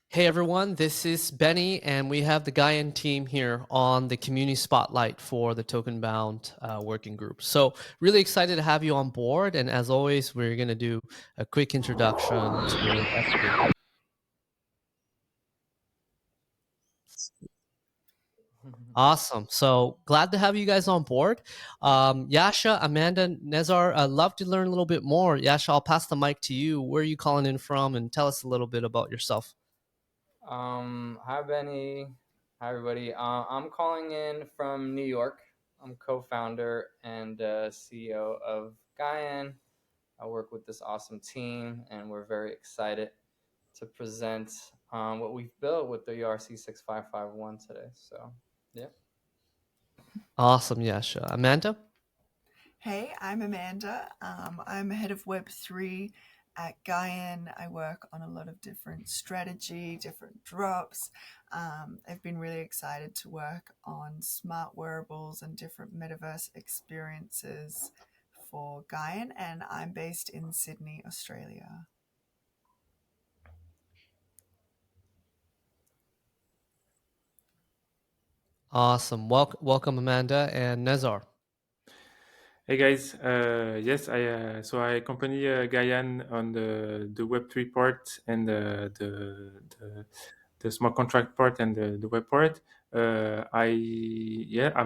Hey everyone, this is Benny, and we have the Gaian team here on the community spotlight for the Tokenbound working group. So, really excited to have you on board. And as always, we're going to do a quick introduction to everybody. Awesome. So, glad to have you guys on board. Yasha, Amanda, Nezar, I'd love to learn a little bit more. Yasha, I'll pass the mic to you. Where are you calling in from? And tell us a little bit about yourself. Hi Benny. Hi everybody. I'm calling in from New York. I'm co-founder and CEO of Gaian. I work with this awesome team, and we're very excited to present what we've built with the ERC 6551 today. So, yeah. Awesome, Yasha. Amanda? Hey, I'm Amanda. I'm head of Web3 at Gaian. I work on a lot of different strategy, different drops. I've been really excited to work on smart wearables and different metaverse experiences for Gaian, and I'm based in Sydney, Australia. Awesome. Welcome, Amanda and Nezar. Hey guys, yes, I accompany Gaian on the Web3 part and the smart contract part and the web part. I'm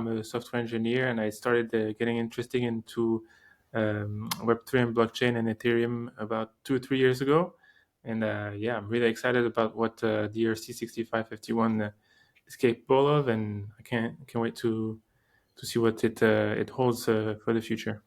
a software engineer, and I started getting interested into Web3 and blockchain and Ethereum about 2 or 3 years ago. And I'm really excited about what the ERC 6551 is capable of, and I can't wait to see what it holds for the future.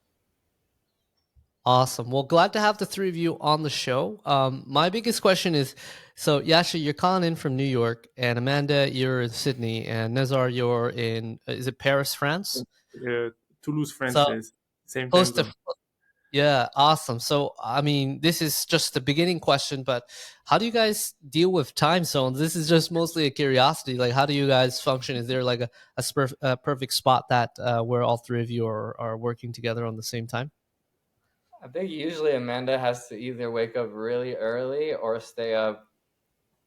Awesome. Well, glad to have the three of you on the show. My biggest question is, so Yasha, you're calling in from New York, and Amanda, you're in Sydney, and Nezar, you're in, is it Paris, France? Uh, Toulouse, France, So is same close time to, zone. yeah, awesome. So, I mean, this is just the beginning question, but how do you guys deal with time zones? This is just mostly a curiosity. Like, how do you guys function? Is there like a perfect spot that where all three of you are working together on the same time? I think usually Amanda has to either wake up really early or stay up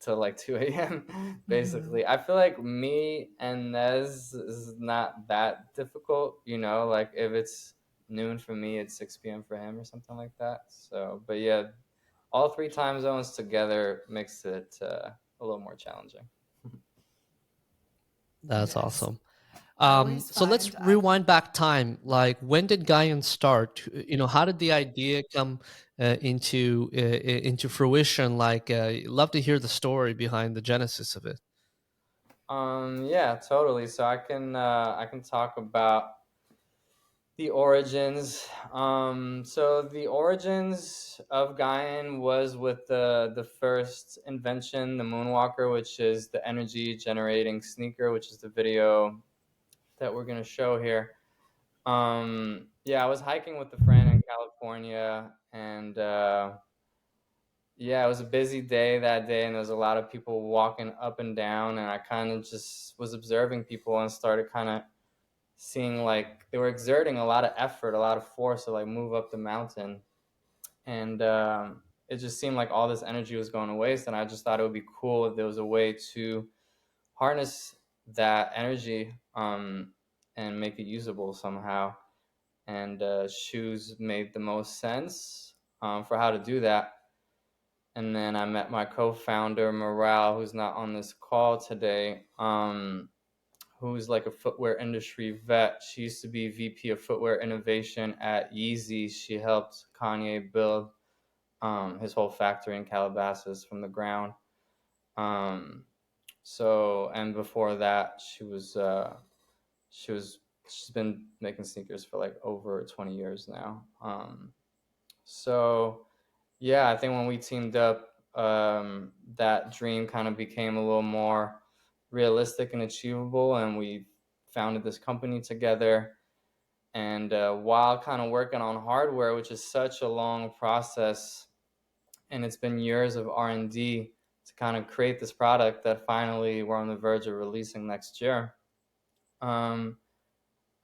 till like 2 a.m. basically. I feel like me and Nez is not that difficult, like if it's noon for me, it's 6 p.m. for him or something like that. So, but yeah, all three time zones together makes it a little more challenging. That's Yes. awesome. I always So let's find rewind back time. Like, when did Gaian start? How did the idea come into fruition? Like, love to hear the story behind the genesis of it. Yeah, totally. So I can talk about the origins. So the origins of Gaian was with the first invention, the Moonwalker, which is the energy generating sneaker, which is the video that we're gonna show here. Yeah, I was hiking with a friend in California, and yeah, it was a busy day that day, and there was a lot of people walking up and down, and I kind of just was observing people and started kind of seeing like they were exerting a lot of effort, a lot of force to like move up the mountain, and it just seemed like all this energy was going to waste. And I just thought it would be cool if there was a way to harness that energy and make it usable somehow. And shoes made the most sense for how to do that. And then I met my co-founder Morale, who's not on this call today. Who's like a footwear industry vet. She used to be VP of Footwear Innovation at Yeezy. She helped Kanye build his whole factory in Calabasas from the ground. And before that, she's been making sneakers for like over 20 years now. So yeah, I think when we teamed up, that dream kind of became a little more realistic and achievable, and we founded this company together. And while kind of working on hardware, which is such a long process, and it's been years of R&D to kind of create this product that finally we're on the verge of releasing next year. Um,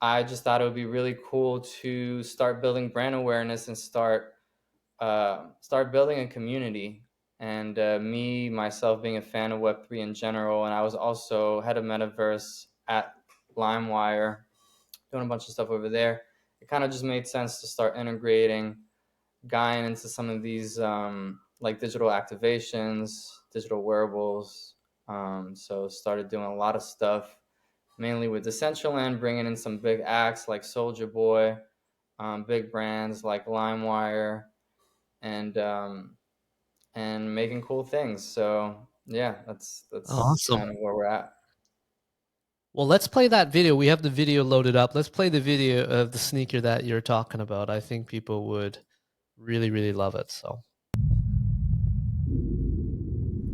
I just thought it would be really cool to start building brand awareness and start building a community. And me, myself, being a fan of Web3 in general, and I was also head of Metaverse at LimeWire, doing a bunch of stuff over there. It kind of just made sense to start integrating Gaian into some of these like digital activations, digital wearables. So started doing a lot of stuff, mainly with Decentraland, bringing in some big acts like Soldier Boy, big brands like LimeWire, and making cool things. So yeah, that's Awesome. kind of where we're at. Well, let's play that video. We have the video loaded up. Let's play the video of the sneaker that you're talking about. I think people would really, really love it. So,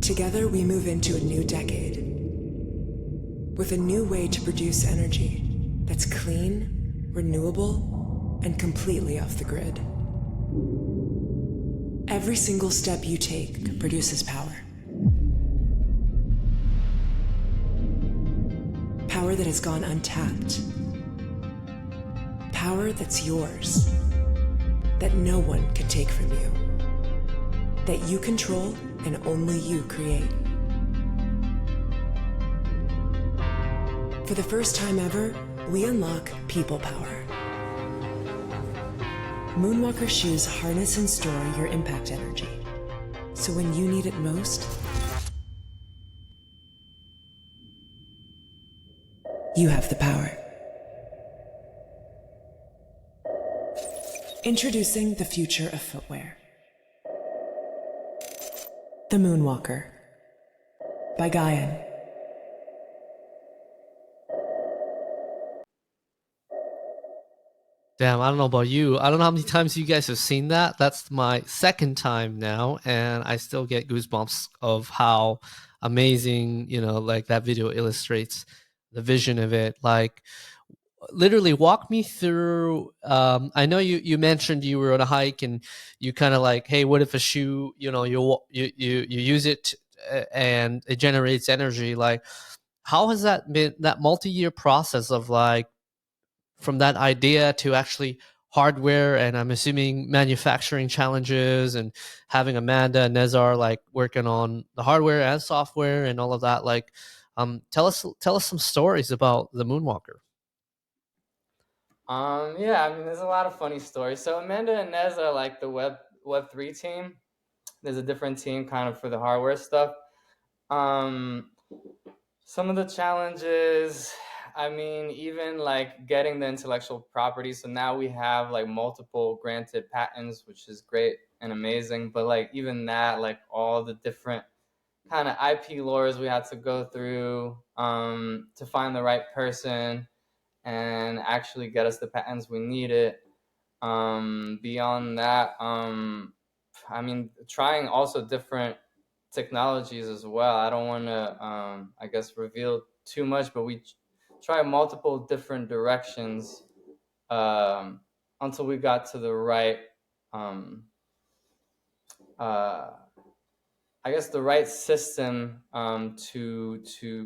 together we move into a new decade with a new way to produce energy that's clean, renewable, and completely off the grid. Every single step you take produces power. Power that has gone untapped. Power that's yours, that no one can take from you, that you control and only you create. For the first time ever, we unlock people power. Moonwalker shoes harness and store your impact energy, so when you need it most, you have the power. Introducing the future of footwear. The Moonwalker by Gaian. damn, I don't know about you. I don't know how many times you guys have seen that. That's my second time now, and I still get goosebumps of how amazing, like that video illustrates the vision of it. Like, literally walk me through. I know you mentioned you were on a hike and you kind of like, hey, what if a shoe, you use it and it generates energy. Like, how has that been, that multi-year process of like from that idea to actually hardware, and I'm assuming manufacturing challenges, and having Amanda and Nezar like working on the hardware and software and all of that. Like, tell us some stories about the Moonwalker. Yeah, I mean, there's a lot of funny stories. So Amanda and Nez are like the Web3 team. There's a different team kind of for the hardware stuff. Um, some of the challenges, I mean, even like getting the intellectual property. So now we have like multiple granted patents, which is great and amazing. But like even that, like all the different kind of IP lores we had to go through to find the right person and actually get us the patents we needed. Beyond that, I mean, trying also different technologies as well. I don't want to, I guess, reveal too much, but we try multiple different directions until we got to the right, I guess, the right system to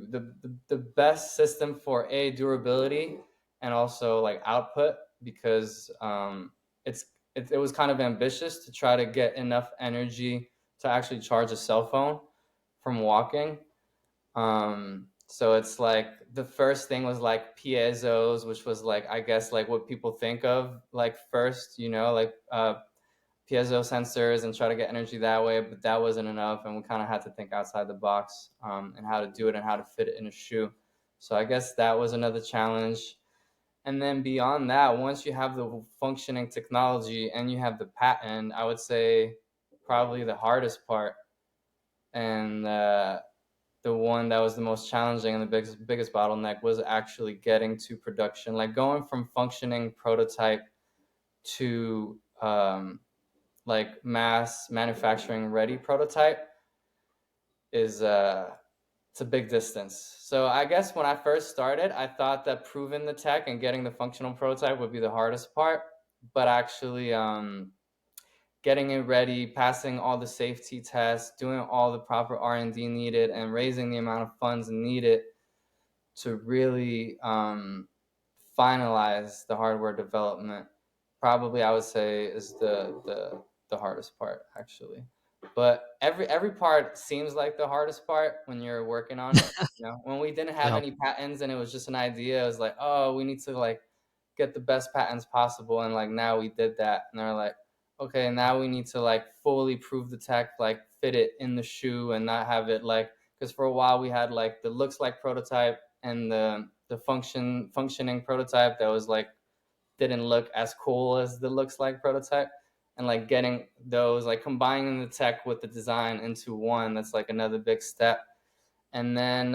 the best system for durability and also like output, because it was kind of ambitious to try to get enough energy to actually charge a cell phone from walking. So it's like the first thing was like piezos, which was like, I guess, like what people think of like first, like piezo sensors and try to get energy that way, but that wasn't enough, and we kind of had to think outside the box and how to do it and how to fit it in a shoe. So I guess that was another challenge. And then beyond that, once you have the functioning technology and you have the patent, I would say probably the hardest part, and the one that was the most challenging and the biggest bottleneck, was actually getting to production, like going from functioning prototype to like mass manufacturing ready prototype is it's a big distance. So I guess when I first started, I thought that proving the tech and getting the functional prototype would be the hardest part, but actually getting it ready, passing all the safety tests, doing all the proper R&D needed, and raising the amount of funds needed to really finalize the hardware development, probably I would say is the hardest part, actually. But every part seems like the hardest part when you're working on it. When we didn't have Yeah. any patents and it was just an idea, it was like, oh, we need to like get the best patents possible, and like now we did that, and they're like, okay, now we need to like fully prove the tech, like fit it in the shoe and not have it like, because for a while we had like the looks like prototype and the functioning prototype that was like didn't look as cool as the looks like prototype, and like getting those, like combining the tech with the design into one, that's like another big step. And then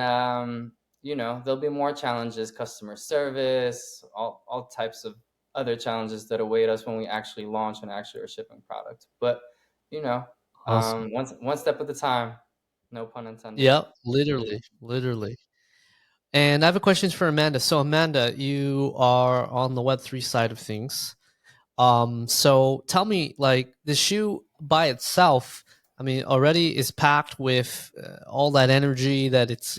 there'll be more challenges, customer service, all types of other challenges that await us when we actually launch and actually are shipping product. But Awesome. one step at a time, no pun intended. Yeah, literally. And I have a question for Amanda. So Amanda, you are on the Web3 side of things. So tell me, like the shoe by itself, I mean, already is packed with all that energy that it's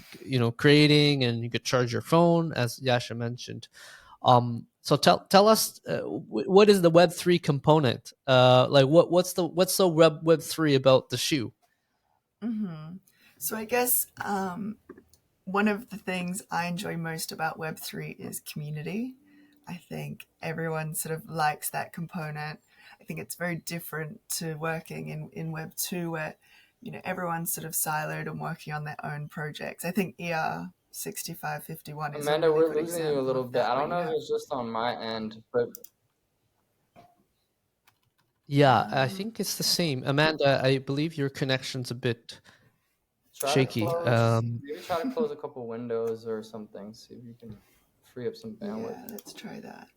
creating, and you could charge your phone, as Yasha mentioned. So tell us what is the Web3 component? Like what's the Web3 about the shoe? So I guess one of the things I enjoy most about Web3 is community. I think everyone sort of likes that component. I think it's very different to working in Web2 where, everyone's sort of siloed and working on their own projects. I think ER6551 is Amanda, a really we're good losing you a example little of bit. that. I don't know if it's just on my end, but Yeah, I think it's the same. Amanda, I believe your connection's a bit shaky. Maybe try to close a couple windows or something. See if you can free up some bandwidth. Yeah, let's try that.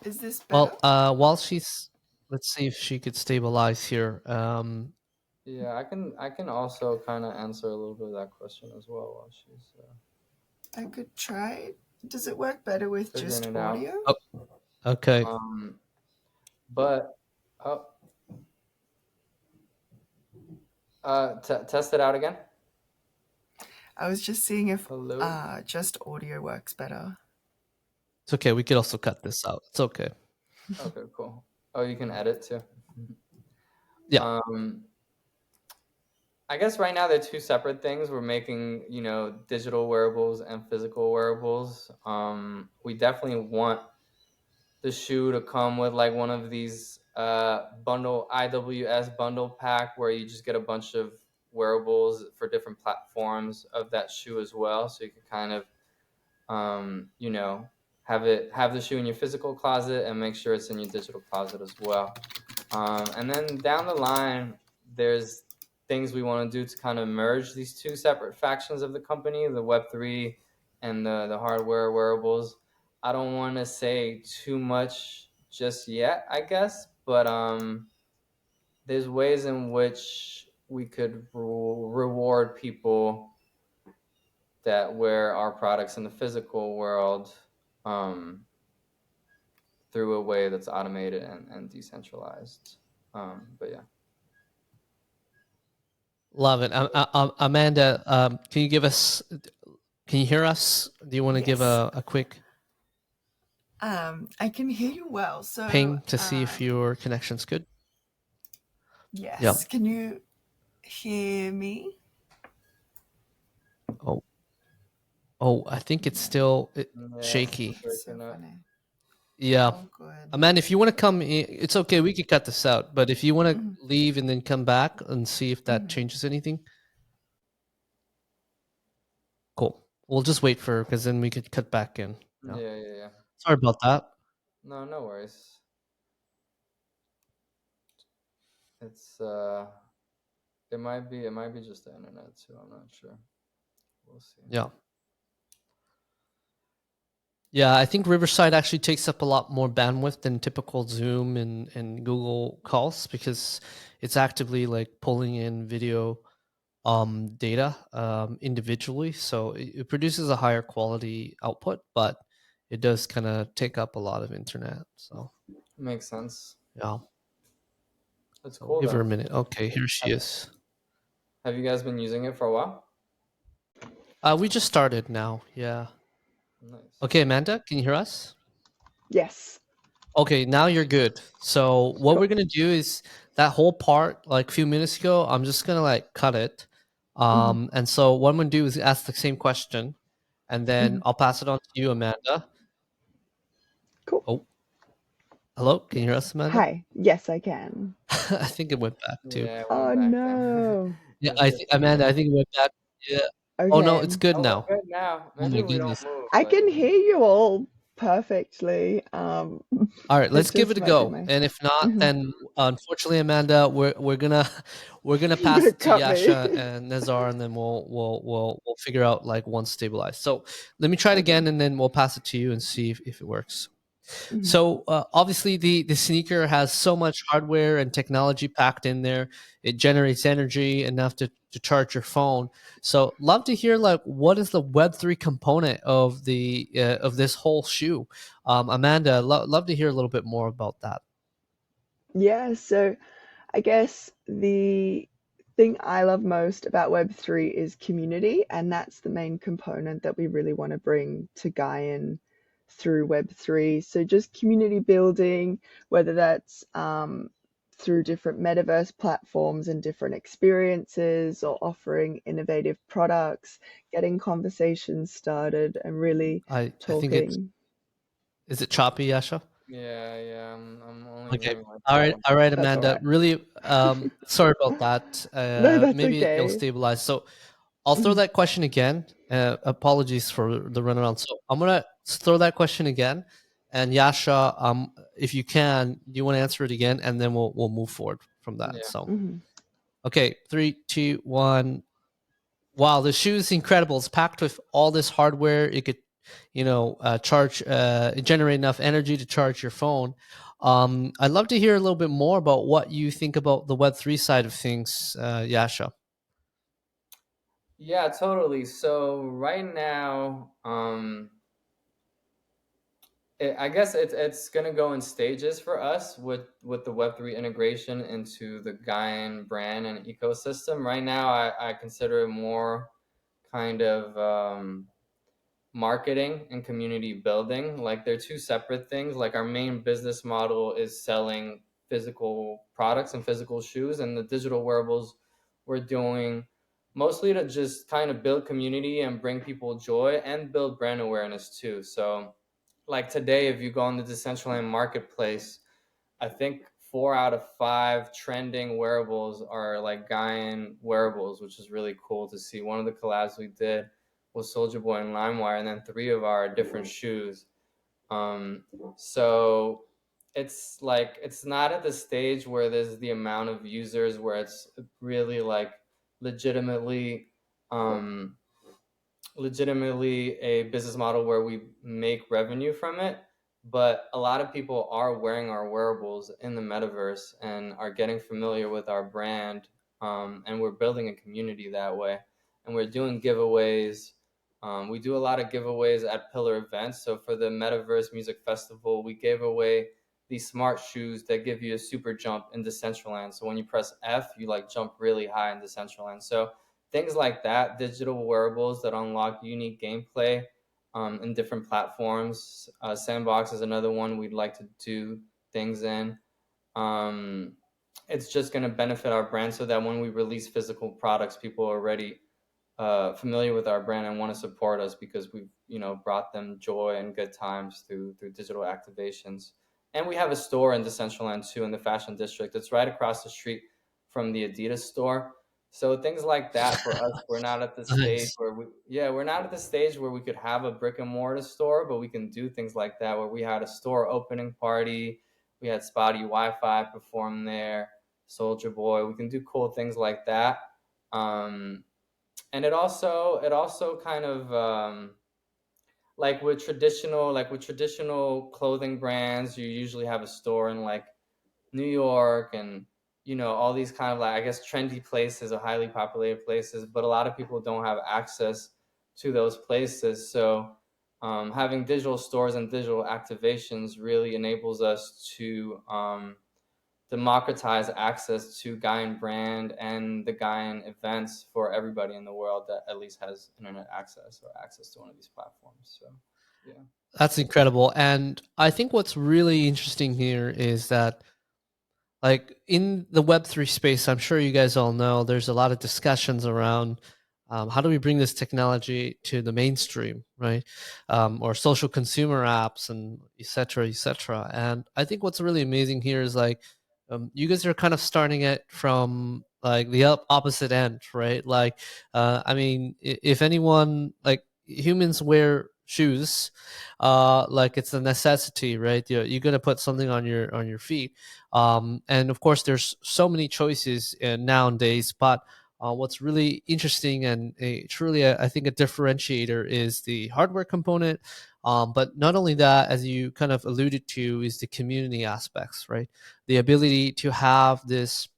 Is this better? Well, let's see if she could stabilize here. Yeah, I can also kind of answer a little bit of that question as well while she's I could try. Does it work better with just figuring it out. audio? Oh, okay. But test it out again. I was just seeing if Hello? just audio works better. It's okay. We could also cut this out. It's okay. Okay, cool. Oh, you can edit too. Yeah. I guess right now they're two separate things. We're making, digital wearables and physical wearables. We definitely want the shoe to come with like one of these IWS bundle pack where you just get a bunch of wearables for different platforms of that shoe as well. So you can kind of, have the shoe in your physical closet and make sure it's in your digital closet as well. And then down the line, there's things we want to do to kind of merge these two separate factions of the company, the Web3 and the hardware wearables. I don't want to say too much just yet, I guess, but there's ways in which we could reward people that wear our products in the physical world through a way that's automated and decentralized. But yeah. Love it. Amanda, can you hear us? Do you want to give Yes. a quick I can hear you well. So ping to see if your connection's good? yes. Yeah. Can you hear me? Oh, I think it's still shaky. So funny. Yeah. Oh, good. Amanda, if you want to come in, it's okay. We could cut this out. But if you want to leave and then come back and see if that changes anything. Cool. We'll just wait for her because then we could cut back in. Yeah. Sorry about that. No worries. It's it might be just the internet too. I'm not sure. We'll see. Yeah, I think Riverside actually takes up a lot more bandwidth than typical Zoom and Google calls because it's actively like pulling in video data individually. So it produces a higher quality output, but it does kind of take up a lot of internet. So makes sense. Yeah. That's cool. Give her a minute. Okay, here she is. Have you guys been using it for a while? We just started now. Yeah. Nice. Okay, Amanda, can you hear us? Yes. Okay, now you're good. So what Cool. we're gonna do is that whole part, like a few minutes ago, I'm just gonna like cut it. And so what I'm gonna do is ask the same question, and then I'll pass it on to you, Amanda. Cool. Oh, hello, can you hear us, Amanda? Hi. Yes, I can. I think it went back too. Yeah, I Oh went back then. no. Yeah, It's I just think Amanda, I think it went back. Yeah. Oh no, Okay. it's good oh, we're now. good now. Oh Maybe my we don't goodness. move, I but can hear you all perfectly. All right, let's It give it just a might be go. my. And if not, Mhm. then unfortunately, Amanda, we're gonna we're gonna You're pass gonna it to cut me. Yasha and Nazar, and then we'll figure out like one stabilized. So let me try it Okay. again, and then we'll pass it to you and see if it works. Mhm. So obviously, the sneaker has so much hardware and technology packed in there. It generates energy enough to charge your phone. So love to hear like what is the Web3 component of the of this whole shoe. Amanda, love to hear a little bit more about that. Yeah, so I guess the thing I love most about Web3 is community, and that's the main component that we really want to bring to Gaian through Web3. So just community building, whether that's through different metaverse platforms and different experiences, or offering innovative products, getting conversations started, and really I think it's talking. is it choppy, Yasha? yeah, I'm only Okay. hearing like All right, That's all Amanda. right. Really, sorry about that. No, that's Maybe it'll okay. stabilize. So I'll throw Mhm. that question again. Apologies for the runaround. So I'm gonna throw that question again, and Yasha, if you can, do you want to answer it again, and then we'll move forward from that. yeah. So Mhm. okay, 3, 2, 1. Wow, the shoe is incredible. It's packed with all this hardware. It could, generate enough energy to charge your phone. I'd love to hear a little bit more about what you think about the Web3 side of things, Yasha. Yeah, totally. So right now, I guess it's gonna go in stages for us with the Web3 integration into the Gaian brand and ecosystem. Right now, I consider it more kind of marketing and community building. Like they're two separate things. Like our main business model is selling physical products and physical shoes, and the digital wearables we're doing mostly to just kind of build community and bring people joy and build brand awareness too. So like today, if you go on the Decentraland marketplace, I think 4 out of 5 trending wearables are like Gaian wearables, which is really cool to see. One of the collabs we did was Soldier Boy and LimeWire, and then 3 of our different shoes. Um, so it's like it's not at the stage where there's the amount of users where it's really like legitimately um, legitimately a business model where we make revenue from it, but a lot of people are wearing our wearables in the metaverse and are getting familiar with our brand, and we're building a community that way, and we're doing giveaways. We do a lot of giveaways at pillar events. So for the Metaverse Music Festival, we gave away these smart shoes that give you a super jump in Decentraland. So when you press F, you like jump really high in Decentraland. So things like that, digital wearables that unlock unique gameplay in different platforms. Sandbox is another one we'd like to do things in. Um, it's just going to benefit our brand so that when we release physical products, people are already familiar with our brand and want to support us because we've brought them joy and good times through digital activations. And we have a store in Decentraland too, in the fashion district. It's right across the street from the Adidas store. So things like that for us, we're not at the stage Nice. where we're not at the stage where we could have a brick and mortar store, but we can do things like that where we had a store opening party, we had Spotty Wi-Fi perform there, Soldier Boy. We can do cool things like that. And it also kind of like with traditional clothing brands, you usually have a store in like New York and all these kind of like I guess trendy places or highly populated places, but a lot of people don't have access to those places. So having digital stores and digital activations really enables us to democratize access to Gaian brand and the Gaian events for everybody in the world that at least has internet access or access to one of these platforms. So, yeah. That's incredible. And I think what's really interesting here is that, like, in the Web3 space, I'm sure you guys all know there's a lot of discussions around, how do we bring this technology to the mainstream, right? Or social consumer apps and et cetera, et cetera. And I think what's really amazing here is, like, you guys are kind of starting it from like the opposite end, right? Like, I mean, if anyone, like, humans wear shoes, like it's a necessity, right? You're gonna put something on your feet, and of course there's so many choices nowadays, but what's really interesting and truly I think a differentiator is the hardware component, but not only that, as you kind of alluded to, is the community aspects, right? The ability to have this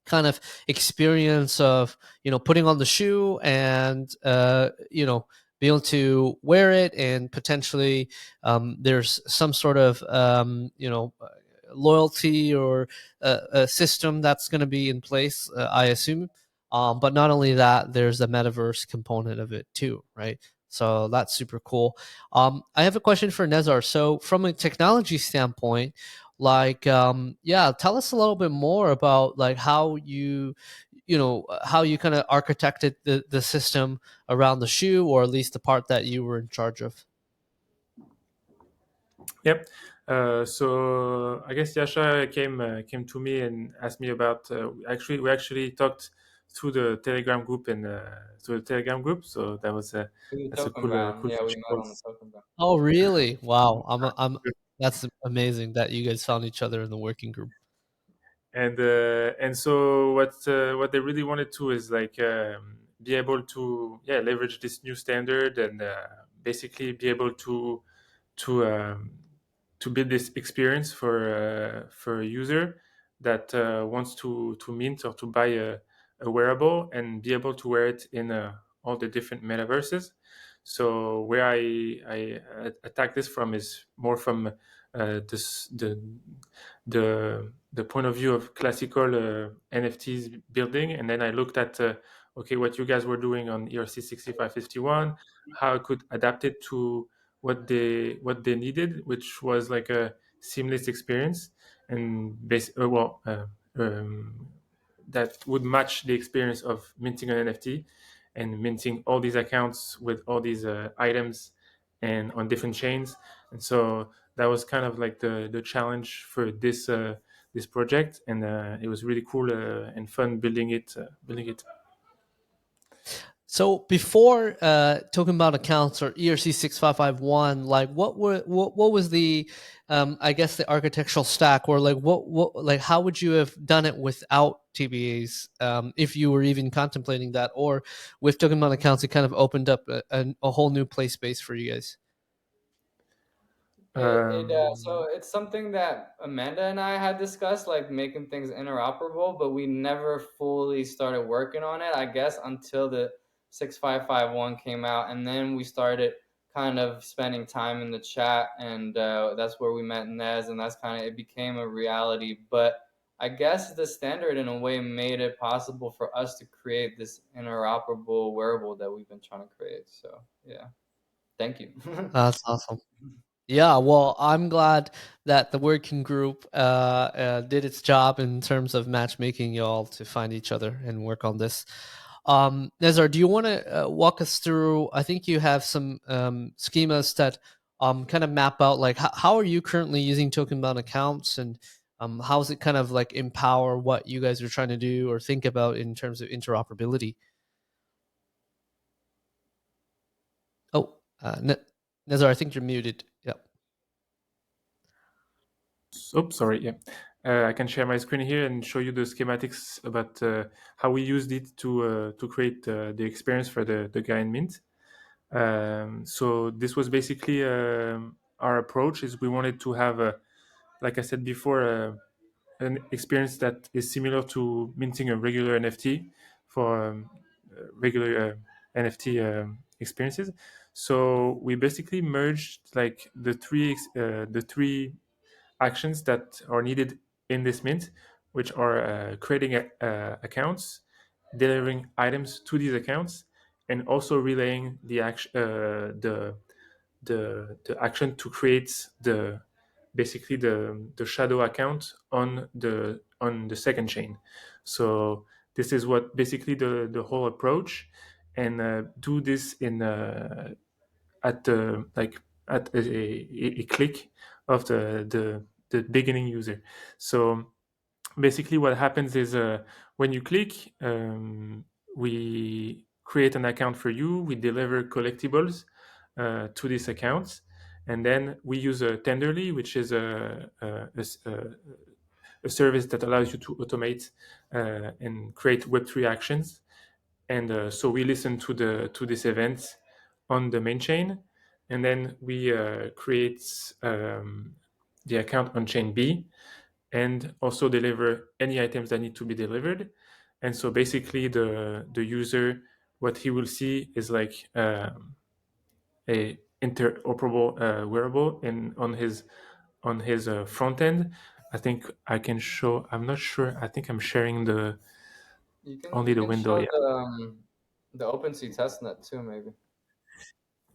kind of experience of, putting on the shoe and be able to wear it, and potentially there's some sort of loyalty or a system that's going to be in place, I assume. But not only that, there's a metaverse component of it too, right? So that's super cool. I have a question for Nezar. So from a technology standpoint, like, yeah, tell us a little bit more about like how how you kind of architected the system around the shoe, or at least the part that you were in charge of. Yep. So I guess Yasha came to me and asked me about. We actually talked through the Telegram group and through the Telegram group. So We that's a token bound. cool Yeah, we feature. met on the token bound. Oh, really? Wow. I'm That's amazing that you guys found each other in the working group. And so what they really wanted to is like be able to leverage this new standard and basically be able to um, to build this experience for a user that wants to mint or to buy a wearable and be able to wear it in all the different metaverses. So where I attack this from is more from the point of view of classical NFTs building, and then I looked at okay, what you guys were doing on ERC 6551, how I could adapt it to what they needed, which was like a seamless experience and that would match the experience of minting an NFT and minting all these accounts with all these items and on different chains. And so that was kind of like the challenge for this project, and it was really cool and fun building it. So before talking about accounts or ERC 6551, like what was the I guess the architectural stack, or like what like how would you have done it without TBAs, if you were even contemplating that, or with talking about accounts, it kind of opened up a whole new play space for you guys? So it's something that Amanda and I had discussed, like making things interoperable, but we never fully started working on it, I guess, until the 6551 came out. And then we started kind of spending time in the chat, and that's where we met Nez, and that's kind of, it became a reality. But I guess the standard in a way made it possible for us to create this interoperable wearable that we've been trying to create. So yeah, thank you. That's awesome. Yeah, well, I'm glad that the working group did its job in terms of matchmaking y'all to find each other and work on this. Nezar, do you want to walk us through? I think you have some schemas that kind of map out like how are you currently using token-bound accounts, and how does it kind of like empower what you guys are trying to do or think about in terms of interoperability? Oh, Nezar, I think you're muted. Yep. Oops, sorry. Yeah, I can share my screen here and show you the schematics about how we used it to create the experience for the Gaian Mint. So this was basically our approach. Is we wanted to have like I said before, an experience that is similar to minting a regular NFT for regular NFT experiences. So we basically merged like the three actions that are needed in this mint, which are creating accounts, delivering items to these accounts, and also relaying the action to create basically the shadow account on the second chain. So this is what basically the whole approach, and do this in at the like at a click of the beginning user. So basically what happens is when you click, we create an account for you, we deliver collectibles to this account, and then we use a tenderly, which is a service that allows you to automate and create web3 actions. And so we listen to this event on the main chain, and then we create the account on chain B, and also deliver any items that need to be delivered. And so basically the user, what he will see is like a interoperable wearable in on his front end. I think I can show. I'm not sure. I think I'm sharing the only You the can window. show Yeah. the OpenSea testnet too, maybe.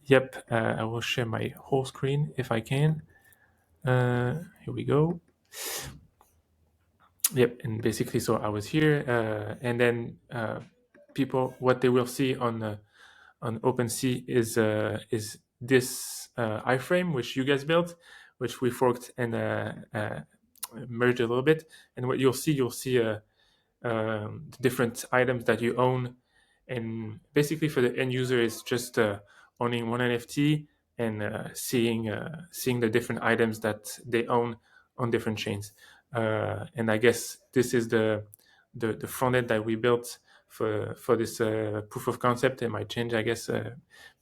Yep. I will share my whole screen if I can. Here we go. Yep. And basically, so I was here, and then people, what they will see on OpenSea is this iframe which you guys built, which we forked and merged a little bit. And what you'll see the different items that you own, and basically for the end user, it's just owning one NFT and seeing the different items that they own on different chains. And I guess this is the front end that we built for this proof of concept. It might change, I guess.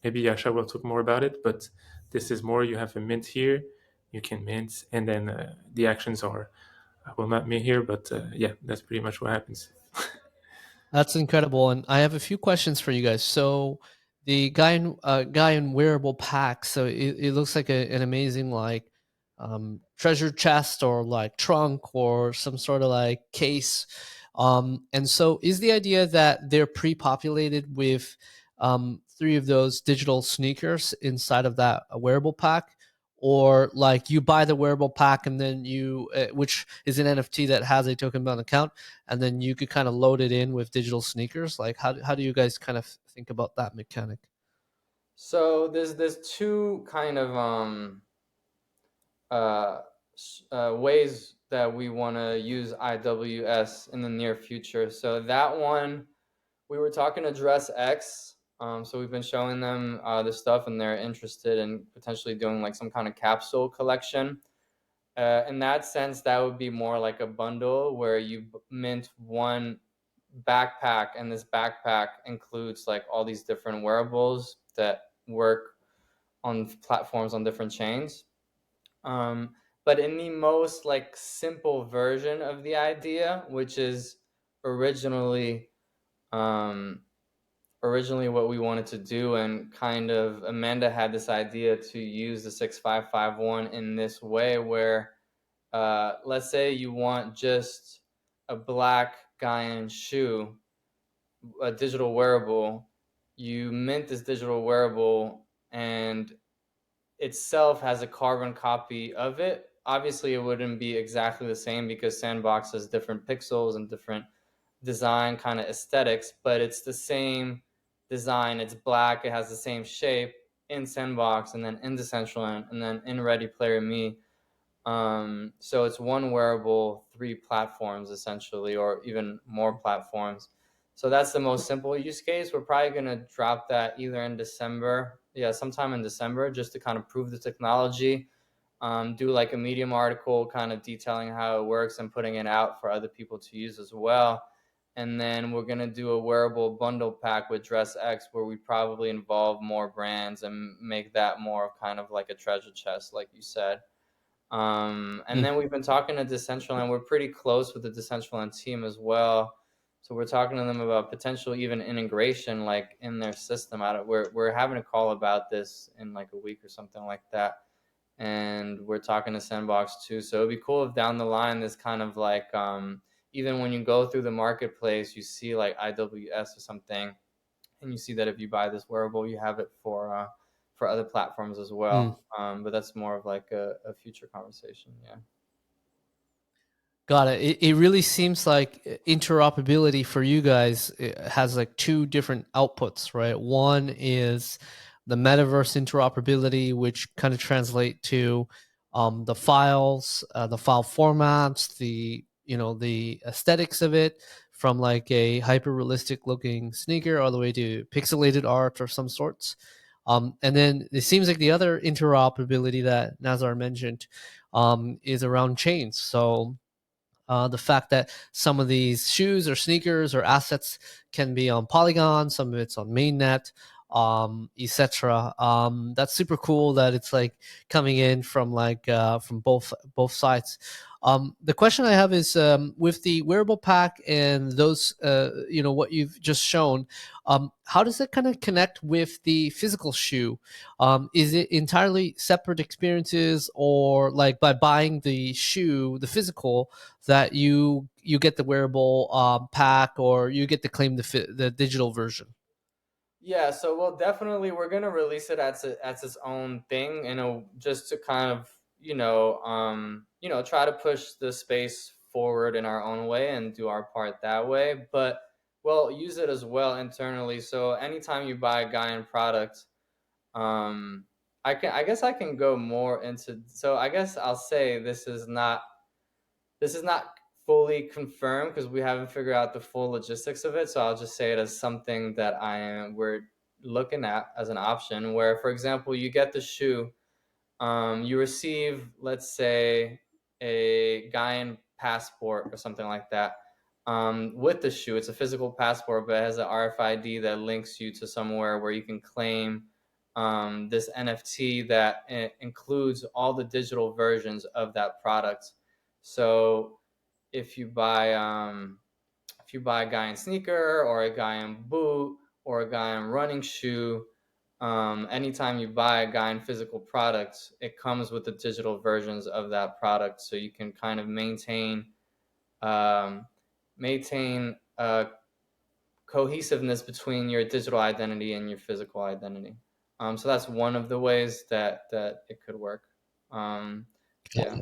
Maybe Yasha will talk more about it, but this is more. You have a mint here, you can mint, and then the actions are. I will not mint here, but yeah, that's pretty much what happens. That's incredible, and I have a few questions for you guys. So, the Gaian wearable pack. So it looks like an amazing like treasure chest or like trunk or some sort of like case. And so, is the idea that they're pre-populated with three of those digital sneakers inside of that wearable pack? Or like you buy the wearable pack and then you, which is an NFT that has a Tokenbound account, and then you could kind of load it in with digital sneakers. Like how do you guys kind of think about that mechanic? So there's two kind of ways that we want to use IWS in the near future. So that one, we were talking to Dress X. So we've been showing them this stuff, and they're interested in potentially doing like some kind of capsule collection. In that sense, that would be more like a bundle where you mint one backpack, and this backpack includes like all these different wearables that work on platforms on different chains. But in the most like simple version of the idea, which is originally originally what we wanted to do, and kind of Amanda had this idea to use the 6551 in this way, where let's say you want just a black Gaian shoe, a digital wearable. You mint this digital wearable, and itself has a carbon copy of it. Obviously, it wouldn't be exactly the same because Sandbox has different pixels and different design kind of aesthetics, but it's the same design. It's black. It has the same shape in Sandbox, and then in Decentraland, and then in Ready Player Me. So it's one wearable, three platforms essentially, or even more platforms. So that's the most simple use case. We're probably going to drop that either in December. Yeah, sometime in December, just to kind of prove the technology. Do like a Medium article kind of detailing how it works and putting it out for other people to use as well. And then we're going to do a wearable bundle pack with Dress X, where we probably involve more brands and make that more of kind of like a treasure chest, like you said. And then we've been talking to Decentraland. We're pretty close with the Decentraland team as well. So we're talking to them about potential even integration, like in their system. We're having a call about this in like a week or something like that. And we're talking to Sandbox too. So it'd be cool if down the line, this kind of like, even when you go through the marketplace, you see like IWS or something, and you see that if you buy this wearable, you have it for for other platforms as Mm. well. But that's more of like a future conversation. Yeah. Got it. It really seems like interoperability for you guys has like two different outputs, right? One is the metaverse interoperability, which kind of translate to the files, the file formats, the aesthetics of it, from like a hyper realistic looking sneaker all the way to pixelated art or some sorts. And then it seems like the other interoperability that Nazar mentioned is around chains. So the fact that some of these shoes or sneakers or assets can be on Polygon, some of it's on mainnet, etc. That's super cool that it's like coming in from like from both sides. The question I have is with the wearable pack and those, what you've just shown. How does it kind of connect with the physical shoe? Is it entirely separate experiences, or like by buying the shoe, the physical, that you get the wearable pack, or you get to claim the digital version? Yeah, so well, definitely we're gonna release it as its own thing, just to kind of try to push the space forward in our own way and do our part that way. But well, use it as well internally. So anytime you buy a Gaian product, um, I guess I can go more into. So I guess I'll say this is not fully confirmed because we haven't figured out the full logistics of it. So I'll just say it as something that we're looking at as an option. Where, for example, you get the shoe, you receive, let's say, a Gaian passport or something like that. With the shoe, it's a physical passport, but it has an RFID that links you to somewhere where you can claim this NFT that includes all the digital versions of that product. So if you buy a Gaian sneaker or a Gaian boot or a Gaian running shoe, anytime you buy a Gaian physical product, it comes with the digital versions of that product, so you can kind of um, maintain cohesiveness between your digital identity and your physical identity. So that's one of the ways that it could work. Yeah. Yeah.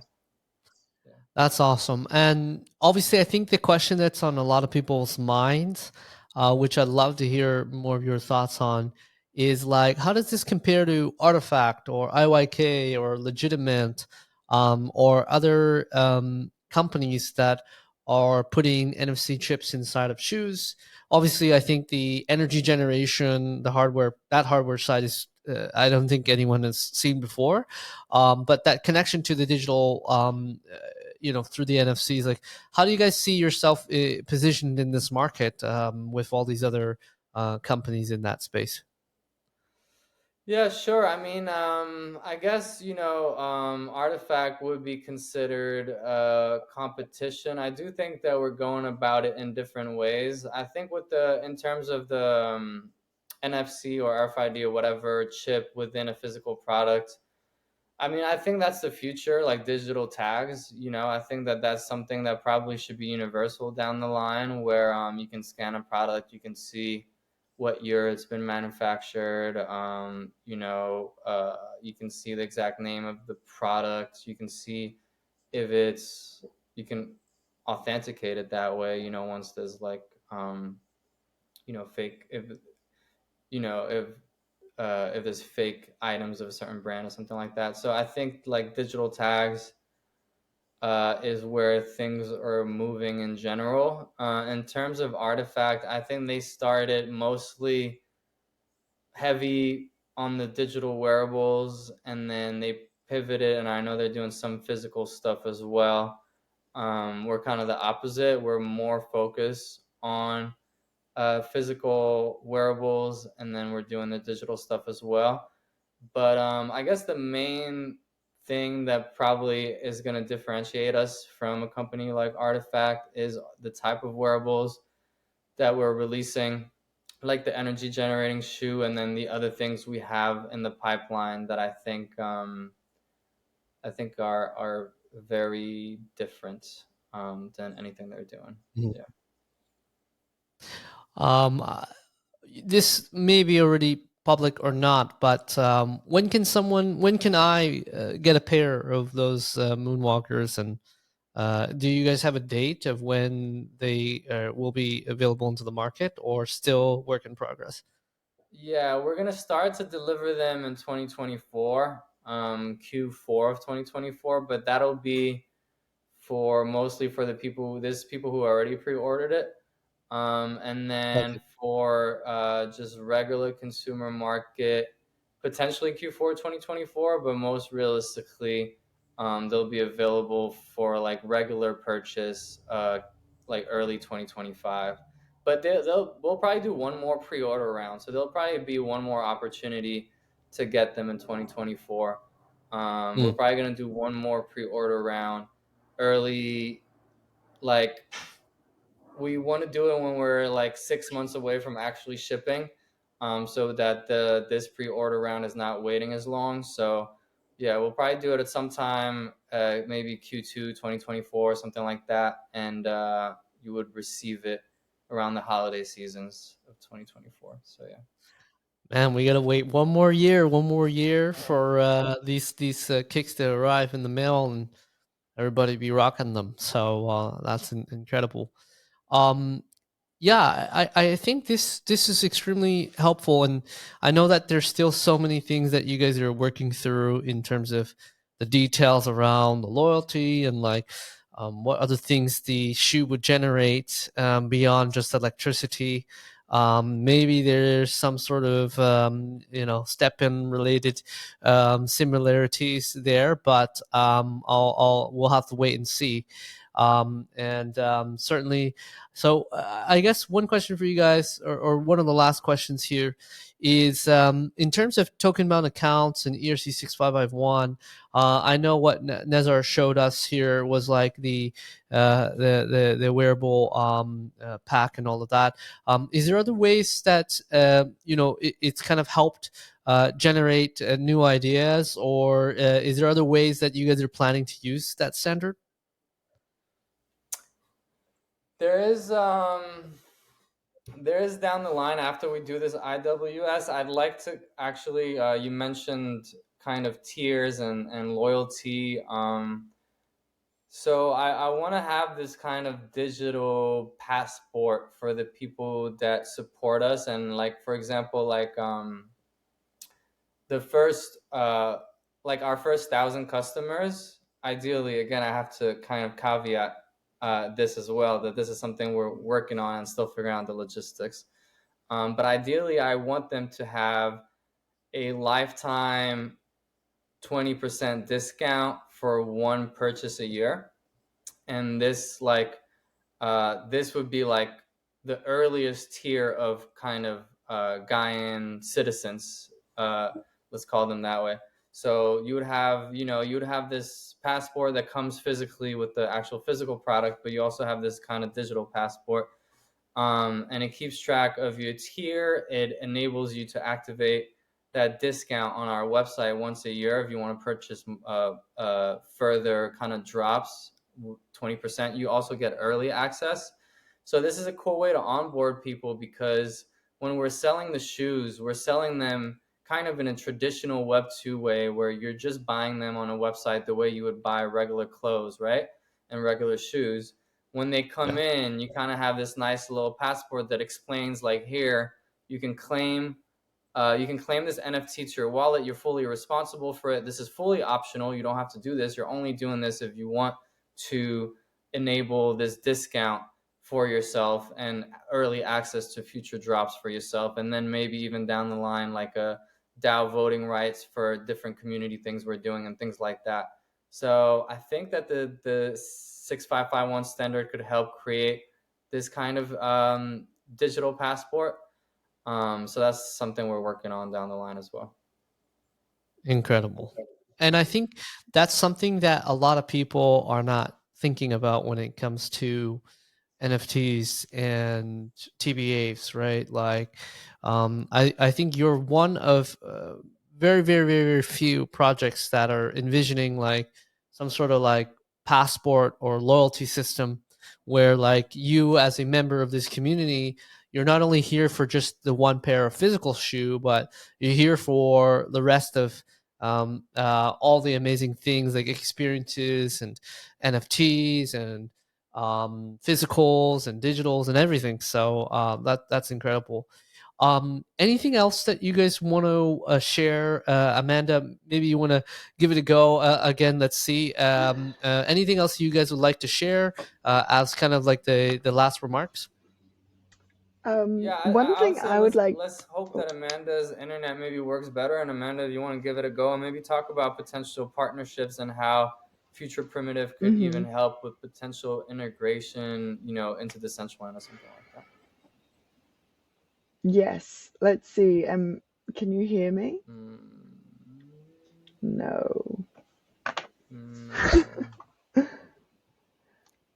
That's awesome. And obviously, I think the question that's on a lot of people's minds, which I'd love to hear more of your thoughts on, is like, how does this compare to Artifact or IYK or Legitimate, or other companies that are putting NFC chips inside of shoes? Obviously, I think the energy generation, that hardware side is, I don't think anyone has seen before. But that connection to the digital, through the NFCs, like, how do you guys see yourself positioned in this market with all these other companies in that space? Yeah, sure. I mean, I guess, Artifact would be considered competition. I do think that we're going about it in different ways. I think in terms of the NFC or RFID or whatever chip within a physical product, I mean, I think that's the future, like digital tags. I think that that's something that probably should be universal down the line, where you can scan a product, you can see what year it's been manufactured. You can see the exact name of the product. You can see if you can authenticate it that way. Once there's like, fake, if there's fake items of a certain brand or something like that. So I think like digital tags is where things are moving in general. In terms of Artifact, I think they started mostly heavy on the digital wearables, and then they pivoted, and I know they're doing some physical stuff as well. We're kind of the opposite. We're more focused on physical wearables, and then we're doing the digital stuff as well. But I guess the main thing that probably is going to differentiate us from a company like Artifact is the type of wearables that we're releasing, like the energy generating shoe, and then the other things we have in the pipeline that I think are very different than anything they're doing. Mhm. Yeah. Um, uh, this may be already public or not, but when can I get a pair of those Moonwalkers? And do you guys have a date of when they will be available into the market, or still work in progress? Yeah, we're gonna start to deliver them in 2024, Q4 of 2024, but that'll be for mostly for the people. There's people who already pre-ordered it, and then Okay. for just regular consumer market, potentially Q4 2024, but most realistically, they'll be available for like regular purchase, like early 2025. But we'll probably do one more pre-order round, so there'll probably be one more opportunity to get them in 2024. We're Mm. probably gonna do one more pre-order round early, like we want to do it when we're like 6 months away from actually shipping, so that this pre-order round is not waiting as long. So yeah, we'll probably do it at some time, maybe Q2 2024, something like that, and you would receive it around the holiday seasons of 2024. So yeah. Man, we gotta wait one more year for these kicks to arrive in the mail, and everybody be rocking them. So that's incredible. Um, yeah, I think this is extremely helpful, and I know that there's still so many things that you guys are working through in terms of the details around the loyalty and like what other things the shoe would generate beyond just electricity. Maybe there's some sort of step-in related similarities there, but we'll have to wait and see. And certainly, so I guess one question for you guys, or one of the last questions here, is in terms of Tokenbound accounts and ERC6551. I know what Nezar showed us here was like the wearable pack and all of that. Is there other ways that it's kind of helped generate new ideas, or is there other ways that you guys are planning to use that standard? There is down the line after we do this IWS, I'd like to actually, you mentioned kind of tiers and loyalty. So I want to have this kind of digital passport for the people that support us. And like, for example, like the first, like our first 1,000 customers, ideally, again, I have to kind of caveat this as well, that this is something we're working on and still figuring out the logistics. But ideally, I want them to have a lifetime 20% discount for one purchase a year. And this would be like the earliest tier of kind of Gaian citizens. Let's call them that way. So you would have this passport that comes physically with the actual physical product, but you also have this kind of digital passport, and it keeps track of your tier. It enables you to activate that discount on our website once a year if you want to purchase further kind of drops, 20%. You also get early access. So this is a cool way to onboard people, because when we're selling the shoes, we're selling them kind of in a traditional Web 2 way, where you're just buying them on a website the way you would buy regular clothes, right? And regular shoes. When they come Yeah. in, you kind of have this nice little passport that explains, like, here, you can claim this NFT to your wallet. You're fully responsible for it. This is fully optional. You don't have to do this. You're only doing this if you want to enable this discount for yourself and early access to future drops for yourself. And then maybe even down the line, like a DAO voting rights for different community things we're doing and things like that. So I think that the 6551 standard could help create this kind of digital passport. So that's something we're working on down the line as well. Incredible. And I think that's something that a lot of people are not thinking about when it comes to NFTs and TBAs, right? Like, I think you're one of very, very, very, very few projects that are envisioning like some sort of like passport or loyalty system where like you as a member of this community, you're not only here for just the one pair of physical shoe, but you're here for the rest of all the amazing things like experiences and NFTs and physicals and digitals and everything. So that's incredible. Anything else that you guys want to share? Amanda, maybe you want to give it a go again. Let's see. Anything else you guys would like to share as kind of like the last remarks? Yeah, One I would thing say I would like. let's hope Oh, that Amanda's internet maybe works better. And Amanda, if you want to give it a go and maybe talk about potential partnerships and how Future Primitive could even mhm. help with potential integration, into Decentraland or something like that. Yes. Let's see. Can you hear me? Mm, No. no, you still.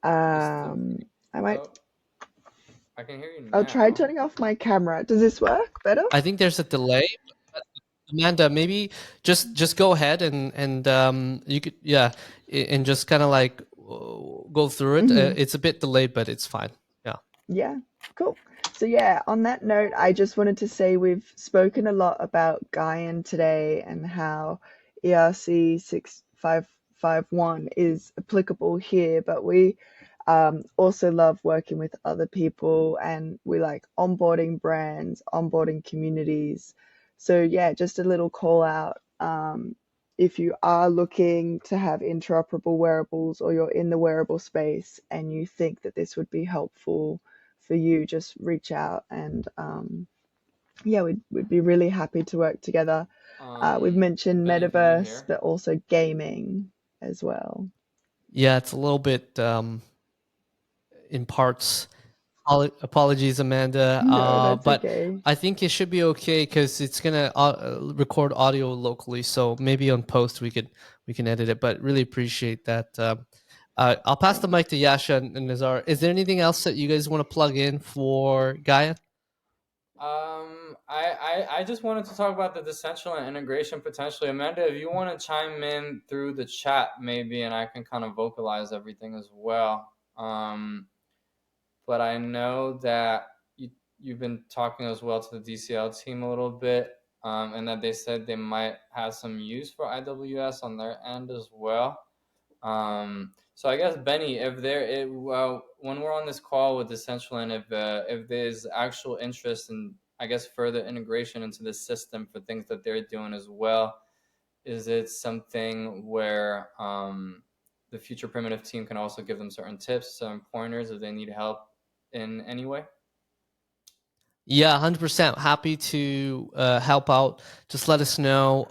Um, I might. Oh, I can hear you I'll try now. turning off my camera. Does this work better? I think there's a delay. Amanda, maybe just go ahead and you could and just kind of like go through it. Hmm. It's a bit delayed, but it's fine. Yeah. Yeah, cool. So yeah, on that note, I just wanted to say we've spoken a lot about Gaian today and how ERC 6551 is applicable here, but we also love working with other people and we like onboarding brands, onboarding communities. So yeah, just a little call out. If you are looking to have interoperable wearables or you're in the wearable space and you think that this would be helpful for you, just reach out and yeah, we'd be really happy to work together. We've mentioned Benny, can you metaverse, hear? but also gaming as well. Yeah, it's a little bit in parts. Apologies, Amanda. No, that's But okay. I think it should be okay because it's gonna record audio locally. So maybe on post we can edit it. But really appreciate that. I'll pass the Thanks. mic to Yasha and Nazar. Is there anything else that you guys want to plug in for Gaia? I just wanted to talk about the Decentraland integration potentially. Amanda, if you want to chime in through the chat maybe, and I can kind of vocalize everything as well. But I know that you've been talking as well to the DCL team a little bit, and that they said they might have some use for IWS on their end as well. So I guess Benny, if when we're on this call with Decentraland, if there's actual interest in, I guess, further integration into the system for things that they're doing as well, is it something where the Future Primitive team can also give them certain tips, certain pointers if they need help in any way? Yeah, 100%. Happy to help out. Just let us know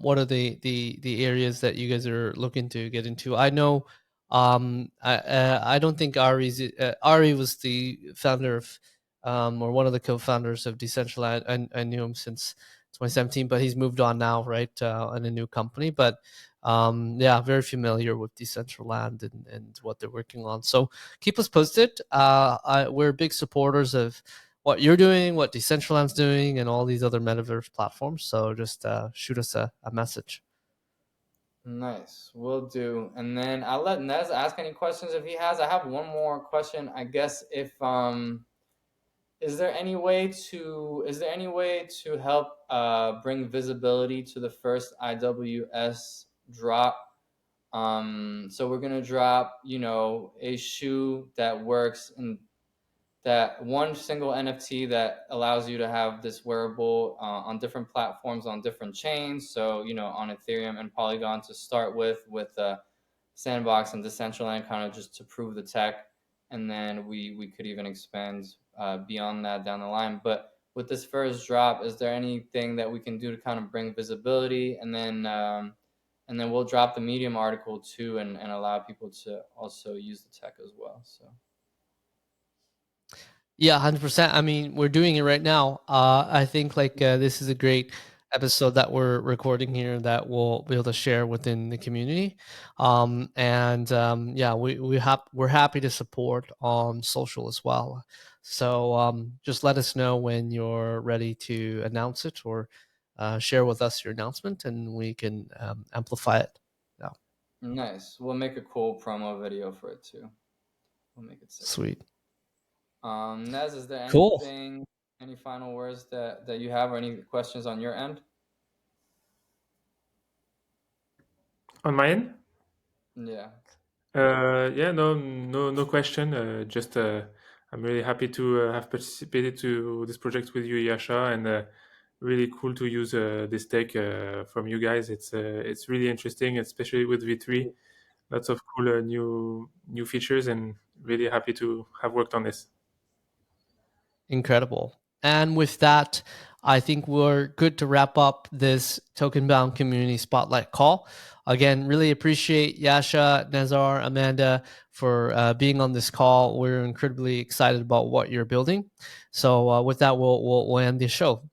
what are the areas that you guys are looking to get into. I know I don't think Ari was the founder of or one of the co-founders of Decentraland. I knew him since 2017, but he's moved on now, right, in a new company. But yeah, very familiar with Decentraland and what they're working on. So keep us posted. We're big supporters of what you're doing, what Decentraland's doing, and all these other metaverse platforms. So just shoot us a message. Nice, will do. And then I'll let Nez ask any questions if he has. I have one more question. I guess if is there any way to help bring visibility to the first IWS drop? So we're gonna drop, a shoe that works in that one single NFT that allows you to have this wearable on different platforms on different chains. So on Ethereum and Polygon to start with Sandbox and Decentraland, kind of just to prove the tech, and then we could even expand beyond that down the line. But with this first drop, is there anything that we can do to kind of bring visibility, and then we'll drop the Medium article too, and allow people to also use the tech as well. So. Yeah, 100%. I mean, we're doing it right now. I think like this is a great episode that we're recording here that we'll be able to share within the community. Yeah, we're happy to support on social as well. So just let us know when you're ready to announce it or share with us your announcement, and we can amplify it. Yeah. Nice. We'll make a cool promo video for it too. We'll make it 6. Sweet. Nez, is there Cool. anything, any final words that you have, or any questions on your end? On my end? Yeah. Yeah, no question. Just I'm really happy to have participated to this project with you, Yasha, and really cool to use this tech from you guys. It's really interesting, especially with V3. Lots of cool new features, and really happy to have worked on this. Incredible. And with that, I think we're good to wrap up this Tokenbound Community Spotlight call. Again, really appreciate Yasha, Nazar, Amanda for being on this call. We're incredibly excited about what you're building. So with that, we'll end the show.